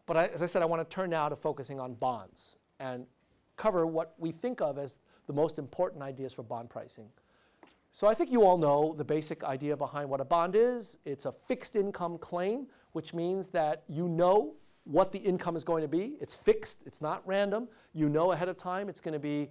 But as I said, I want to turn now to focusing on bonds and cover what we think of as the most important ideas for bond pricing. So I think you all know the basic idea behind what a bond is. It's a fixed income claim, which means that you know what the income is going to be. It's fixed. It's not random. You know ahead of time it's going to be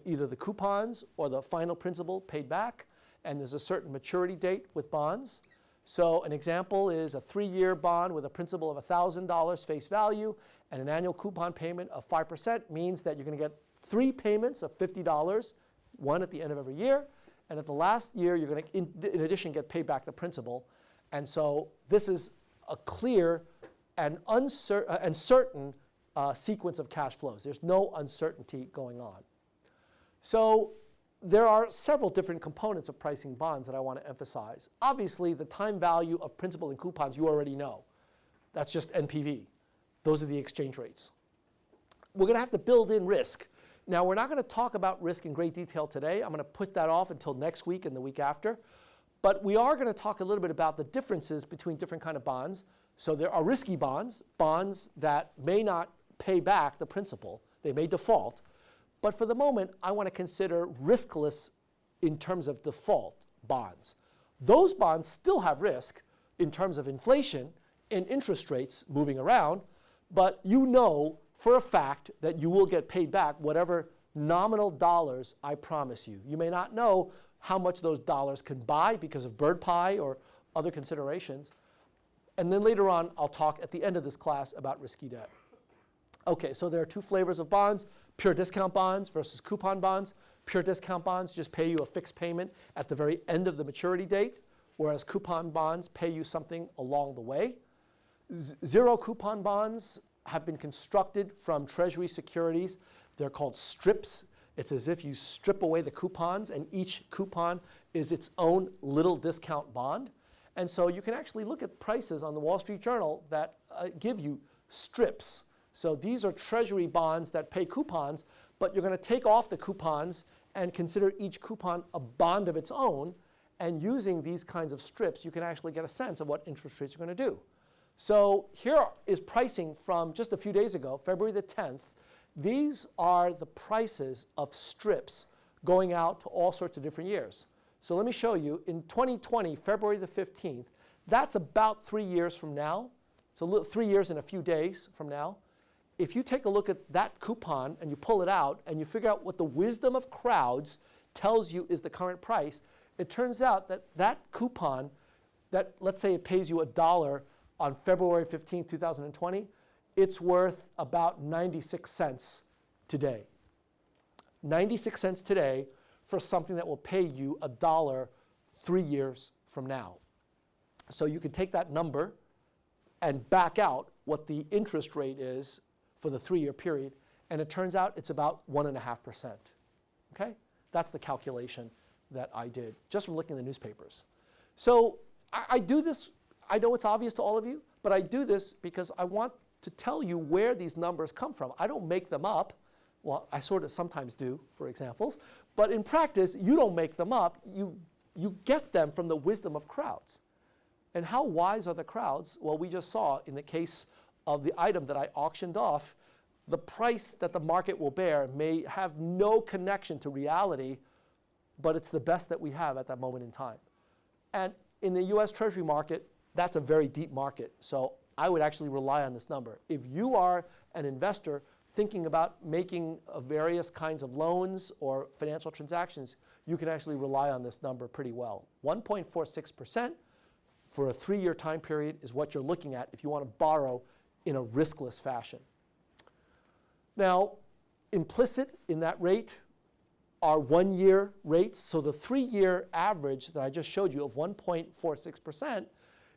either the coupons or the final principal paid back. And there's a certain maturity date with bonds. So an example is a 3-year bond with a principal of $1,000 face value and an annual coupon payment of 5% means that you're going to get 3 payments of $50, one at the end of every year. And at the last year, you're going to, in addition, get paid back the principal. And so this is a clear and certain sequence of cash flows. There's no uncertainty going on. So there are several different components of pricing bonds that I want to emphasize. Obviously, the time value of principal and coupons you already know. That's just NPV. Those are the exchange rates. We're going to have to build in risk. Now, we're not going to talk about risk in great detail today. I'm going to put that off until next week and the week after. But we are going to talk a little bit about the differences between different kinds of bonds. So there are risky bonds, bonds that may not pay back the principal. They may default. But for the moment, I want to consider riskless in terms of default bonds. Those bonds still have risk in terms of inflation and interest rates moving around, but you know for a fact that you will get paid back whatever nominal dollars I promise you. You may not know how much those dollars can buy because of bird pie or other considerations. And then later on, I'll talk at the end of this class about risky debt. Okay, so there are 2 flavors of bonds, pure discount bonds versus coupon bonds. Pure discount bonds just pay you a fixed payment at the very end of the maturity date, whereas coupon bonds pay you something along the way. Zero coupon bonds have been constructed from Treasury securities. They're called strips. It's as if you strip away the coupons, and each coupon is its own little discount bond. And so you can actually look at prices on the Wall Street Journal that give you strips. So these are Treasury bonds that pay coupons, but you're going to take off the coupons and consider each coupon a bond of its own. And using these kinds of strips, you can actually get a sense of what interest rates are going to do. So here is pricing from just a few days ago, February the 10th. These are the prices of strips going out to all sorts of different years. So let me show you. In 2020, February the 15th, that's about 3 years from now. It's 3 years and a few days from now. If you take a look at that coupon and you pull it out and you figure out what the wisdom of crowds tells you is the current price, it turns out that that coupon, that let's say it pays you $1 on February 15, 2020, it's worth about 96 cents today. 96 cents today for something that will pay you $1 3 years from now. So you can take that number and back out what the interest rate is for the 3-year period, and it turns out it's about 1.5%. Okay? That's the calculation that I did just from looking at the newspapers. So I do this. I know it's obvious to all of you, but I do this because I want to tell you where these numbers come from. I don't make them up. Well, I sort of sometimes do, for examples. But in practice, you don't make them up. You get them from the wisdom of crowds. And how wise are the crowds? Well, we just saw in the case of the item that I auctioned off, the price that the market will bear may have no connection to reality, but it's the best that we have at that moment in time. And in the US Treasury market, that's a very deep market. So I would actually rely on this number. If you are an investor thinking about making various kinds of loans or financial transactions, you can actually rely on this number pretty well. 1.46% for a 3-year time period is what you're looking at if you want to borrow in a riskless fashion. Now, implicit in that rate are 1-year rates. So the 3-year average that I just showed you of 1.46%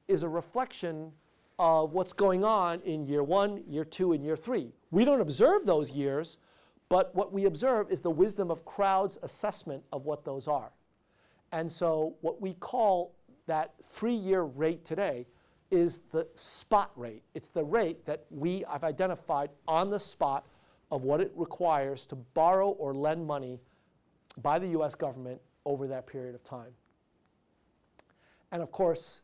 is a reflection of what's going on in year 1, year 2, and year 3. We don't observe those years, but what we observe is the wisdom of crowds' assessment of what those are. And so what we call that 3-year rate today is the spot rate. It's the rate that I've identified on the spot of what it requires to borrow or lend money by the US government over that period of time. And of course,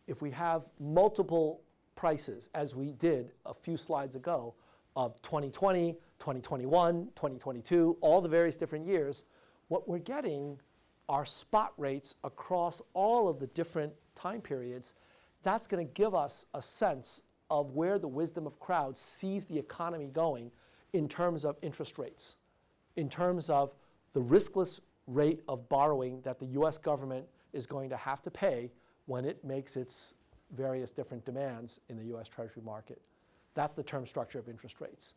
if we have multiple prices, as we did a few slides ago, of 2020, 2021, 2022, all the various different years, what we're getting are spot rates across all of the different time periods. That's going to give us a sense of where the wisdom of crowds sees the economy going in terms of interest rates, in terms of the riskless rate of borrowing that the US government is going to have to pay when it makes its various different demands in the US Treasury market. That's the term structure of interest rates.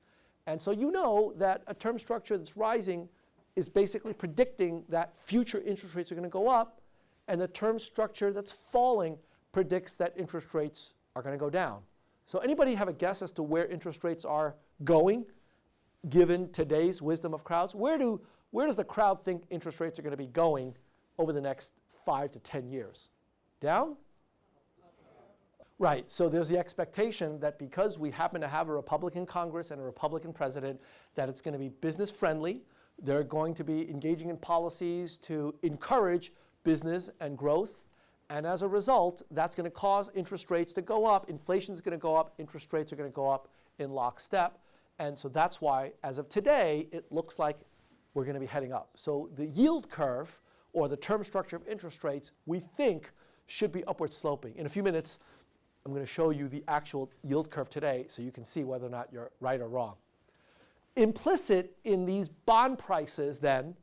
And so you know that a term structure that's rising is basically predicting that future interest rates are going to go up, and the term structure that's falling predicts that interest rates are going to go down. So anybody have a guess as to where interest rates are going, given today's wisdom of crowds? Where does the crowd think interest rates are going to be going over the next 5 to 10 years? Down? Right, so there's the expectation that because we happen to have a Republican Congress and a Republican president, that it's going to be business friendly. They're going to be engaging in policies to encourage business and growth. And as a result, that's going to cause interest rates to go up. Inflation is going to go up. Interest rates are going to go up in lockstep. And so that's why, as of today, it looks like we're going to be heading up. So the yield curve, or the term structure of interest rates, we think should be upward sloping. In a few minutes, I'm going to show you the actual yield curve today so you can see whether or not you're right or wrong. Implicit in these bond prices, then,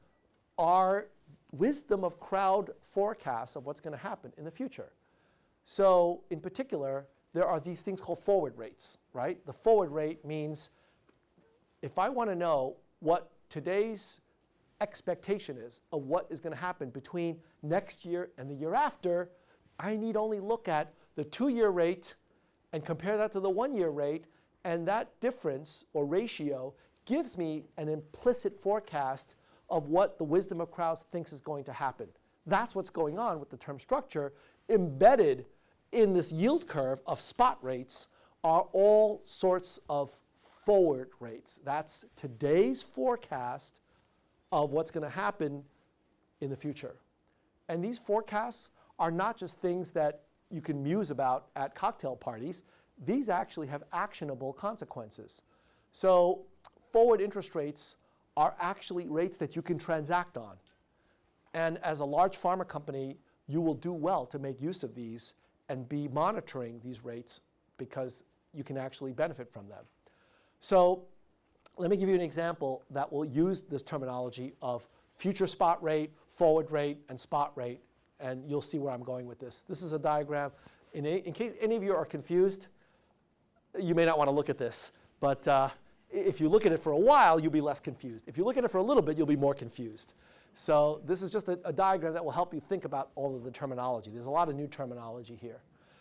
are wisdom of crowd forecasts of what's going to happen in the future. So in particular, there are these things called forward rates, right? The forward rate means if I want to know what today's expectation is of what is going to happen between next year and the year after, I need only look at the 2-year rate and compare that to the 1-year rate, and that difference or ratio gives me an implicit forecast of what the wisdom of crowds thinks is going to happen. That's what's going on with the term structure. Embedded in this yield curve of spot rates are all sorts of forward rates. That's today's forecast of what's going to happen in the future. And these forecasts are not just things that you can muse about at cocktail parties. These actually have actionable consequences. So forward interest rates are actually rates that you can transact on. And as a large pharma company, you will do well to make use of these and be monitoring these rates because you can actually benefit from them. So let me give you an example that will use this terminology of future spot rate, forward rate, and spot rate, and you'll see where I'm going with this. This is a diagram. In case any of you are confused, you may not want to look at this, but if you look at it for a while, you'll be less confused. If you look at it for a little bit, you'll be more confused. So this is just a diagram that will help you think about all of the terminology. There's a lot of new terminology here.